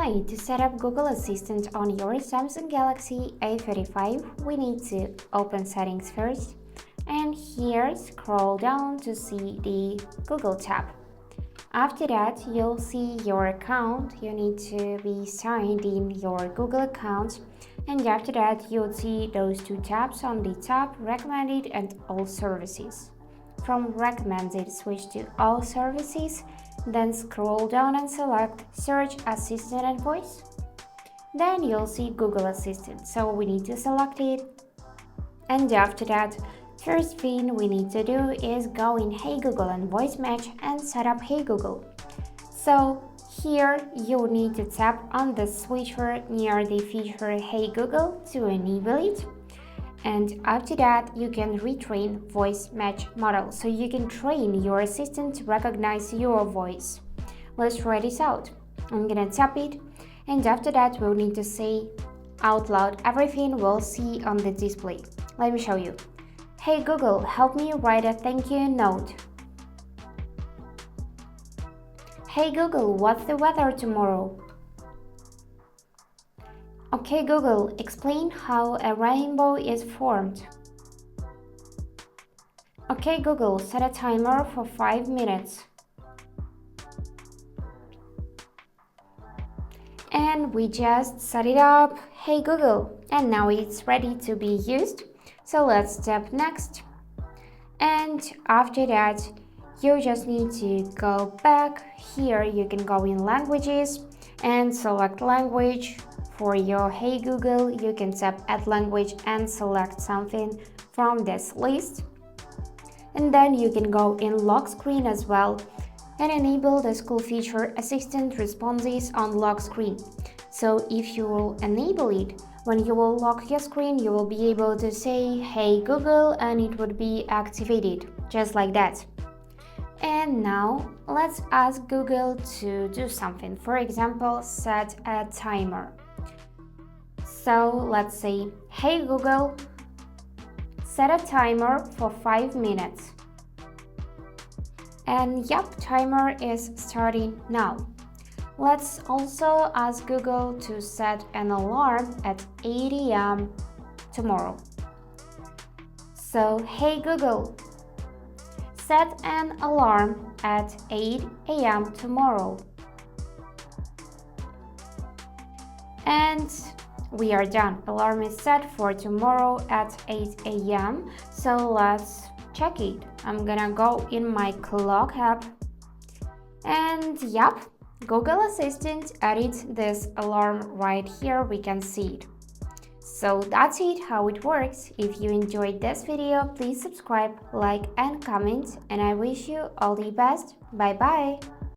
Hi, to set up Google Assistant on your Samsung Galaxy A35, we need to open settings first and here scroll down to see the Google tab. After that, you'll see your account. You need to be signed in your Google account, and after that, you'll see those two tabs on the top, recommended and all services. From recommended, switch to all services, then scroll down and select Search Assistant and Voice. Then you'll see Google Assistant, so we need to select it. And after that, first thing we need to do is go in Hey Google and Voice Match and set up Hey Google. So here you need to tap on the switcher near the feature Hey Google to enable it. And after that, you can retrain voice match model, so you can train your assistant to recognize your voice. Let's try this out. I'm gonna tap it, and after that, we'll need to say out loud everything we'll see on the display. Let me show you. Hey Google, help me write a thank you note. Hey Google, what's the weather tomorrow? Okay Google, explain how a rainbow is formed. Okay Google, set a timer for 5 minutes. And we just set it up. Hey Google, and now it's ready to be used. So let's tap next. And after that, you just need to go back. Here you can go in languages and select language. For your Hey Google, you can tap Add Language and select something from this list. And then you can go in lock screen as well and enable the school feature Assistant Responses on lock screen. So if you will enable it, when you will lock your screen, you will be able to say Hey Google and it would be activated, just like that. And now let's ask Google to do something. For example, set a timer. So let's say, Hey Google, set a timer for 5 minutes. And yep, timer is starting now. Let's also ask Google to set an alarm at 8 a.m. tomorrow. So, hey Google, set an alarm at 8 a.m. tomorrow. And we are done. Alarm is set for tomorrow at 8 a.m. So let's check it. I'm gonna go in my clock app. And yep, Google Assistant added this alarm right here. We can see it. So that's it, how it works. If you enjoyed this video, please subscribe, like and comment. And I wish you all the best. Bye bye.